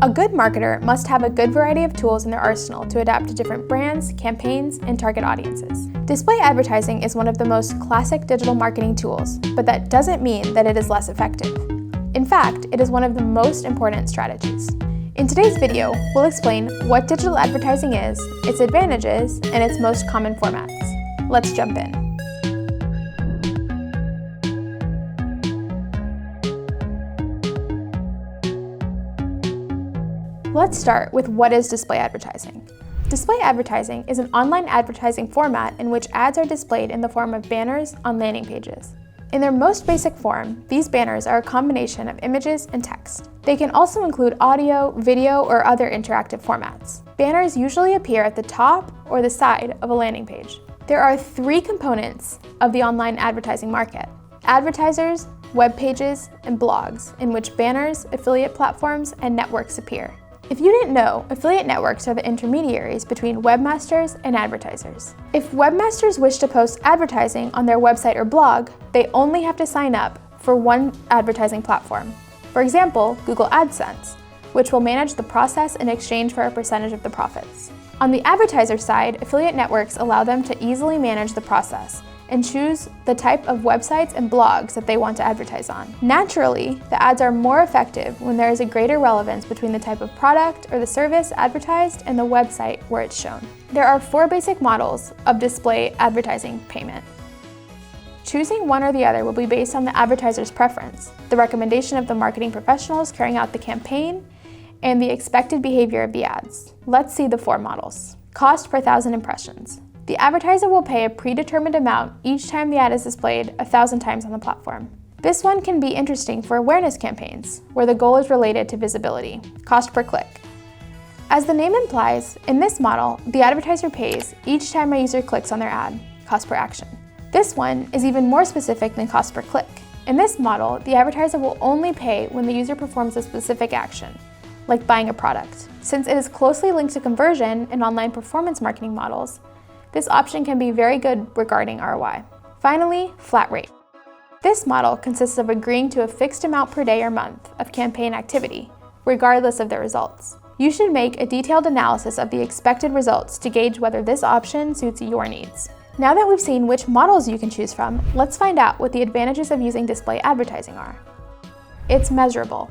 A good marketer must have a good variety of tools in their arsenal to adapt to different brands, campaigns, and target audiences. Display advertising is one of the most classic digital marketing tools, but that doesn't mean that it is less effective. In fact, it is one of the most important strategies. In today's video, we'll explain what digital advertising is, its advantages, and its most common formats. Let's jump in. Let's start with what is display advertising. Display advertising is an online advertising format in which ads are displayed in the form of banners on landing pages. In their most basic form, these banners are a combination of images and text. They can also include audio, video, or other interactive formats. Banners usually appear at the top or the side of a landing page. There are three components of the online advertising market: advertisers, web pages, and blogs, in which banners, affiliate platforms, and networks appear. If you didn't know, affiliate networks are the intermediaries between webmasters and advertisers. If webmasters wish to post advertising on their website or blog, they only have to sign up for one advertising platform. For example, Google AdSense, which will manage the process in exchange for a percentage of the profits. On the advertiser side, affiliate networks allow them to easily manage the process and choose the type of websites and blogs that they want to advertise on. Naturally, the ads are more effective when there is a greater relevance between the type of product or the service advertised and the website where it's shown. There are four basic models of display advertising payment. Choosing one or the other will be based on the advertiser's preference, the recommendation of the marketing professionals carrying out the campaign, and the expected behavior of the ads. Let's see the four models. Cost per 1,000 impressions. The advertiser will pay a predetermined amount each time the ad is displayed 1,000 times on the platform. This one can be interesting for awareness campaigns, where the goal is related to visibility. Cost per click. As the name implies, in this model, the advertiser pays each time a user clicks on their ad. Cost per action. This one is even more specific than cost per click. In this model, the advertiser will only pay when the user performs a specific action, like buying a product. Since it is closely linked to conversion in online performance marketing models, this option can be very good regarding ROI. Finally, flat rate. This model consists of agreeing to a fixed amount per day or month of campaign activity, regardless of the results. You should make a detailed analysis of the expected results to gauge whether this option suits your needs. Now that we've seen which models you can choose from, let's find out what the advantages of using display advertising are. It's measurable.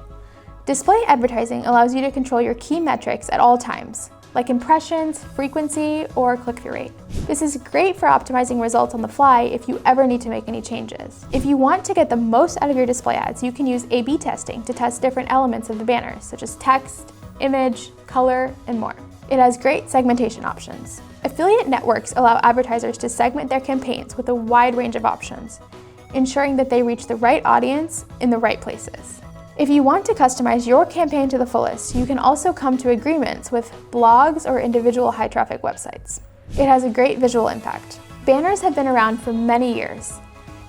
Display advertising allows you to control your key metrics at all times, like impressions, frequency, or click-through rate. This is great for optimizing results on the fly if you ever need to make any changes. If you want to get the most out of your display ads, you can use A/B testing to test different elements of the banners, such as text, image, color, and more. It has great segmentation options. Affiliate networks allow advertisers to segment their campaigns with a wide range of options, ensuring that they reach the right audience in the right places. If you want to customize your campaign to the fullest, you can also come to agreements with blogs or individual high-traffic websites. It has a great visual impact. Banners have been around for many years,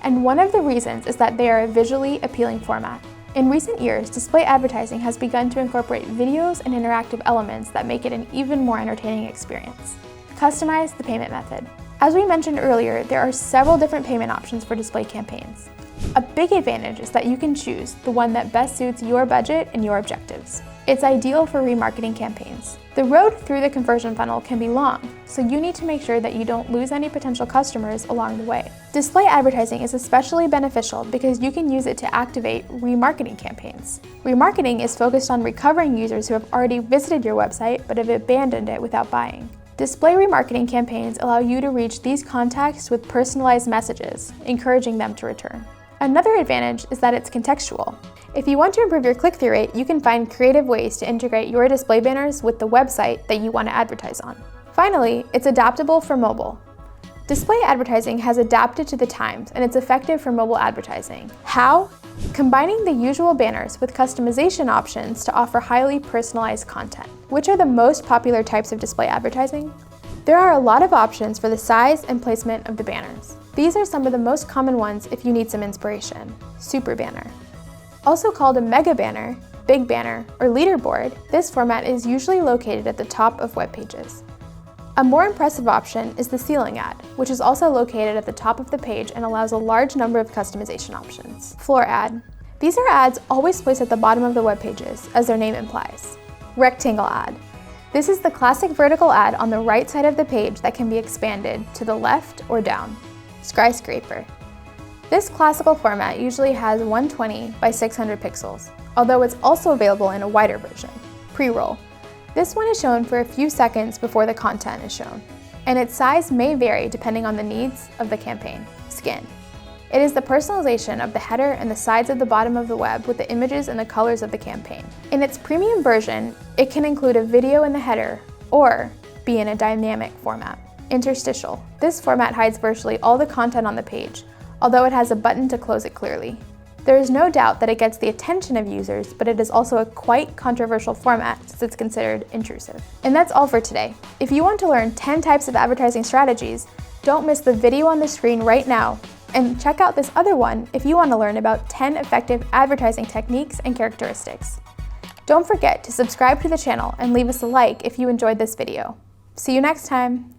and one of the reasons is that they are a visually appealing format. In recent years, display advertising has begun to incorporate videos and interactive elements that make it an even more entertaining experience. Customize the payment method. As we mentioned earlier, there are several different payment options for display campaigns. A big advantage is that you can choose the one that best suits your budget and your objectives. It's ideal for remarketing campaigns. The road through the conversion funnel can be long, so you need to make sure that you don't lose any potential customers along the way. Display advertising is especially beneficial because you can use it to activate remarketing campaigns. Remarketing is focused on recovering users who have already visited your website but have abandoned it without buying. Display remarketing campaigns allow you to reach these contacts with personalized messages, encouraging them to return. Another advantage is that it's contextual. If you want to improve your click-through rate, you can find creative ways to integrate your display banners with the website that you want to advertise on. Finally, it's adaptable for mobile. Display advertising has adapted to the times, and it's effective for mobile advertising. How? Combining the usual banners with customization options to offer highly personalized content. Which are the most popular types of display advertising? There are a lot of options for the size and placement of the banners. These are some of the most common ones if you need some inspiration. Super banner. Also called a mega banner, big banner, or leaderboard, this format is usually located at the top of web pages. A more impressive option is the ceiling ad, which is also located at the top of the page and allows a large number of customization options. Floor ad. These are ads always placed at the bottom of the web pages, as their name implies. Rectangle ad. This is the classic vertical ad on the right side of the page that can be expanded to the left or down. Skyscraper. This classical format usually has 120 by 600 pixels, although it's also available in a wider version. Pre-roll. This one is shown for a few seconds before the content is shown, and its size may vary depending on the needs of the campaign. Skin. It is the personalization of the header and the sides of the bottom of the web with the images and the colors of the campaign. In its premium version, it can include a video in the header or be in a dynamic format. Interstitial. This format hides virtually all the content on the page, although it has a button to close it clearly. There is no doubt that it gets the attention of users, but it is also a quite controversial format since it's considered intrusive. And that's all for today. If you want to learn 10 types of advertising strategies, don't miss the video on the screen right now, and check out this other one if you want to learn about 10 effective advertising techniques and characteristics. Don't forget to subscribe to the channel and leave us a like if you enjoyed this video. See you next time!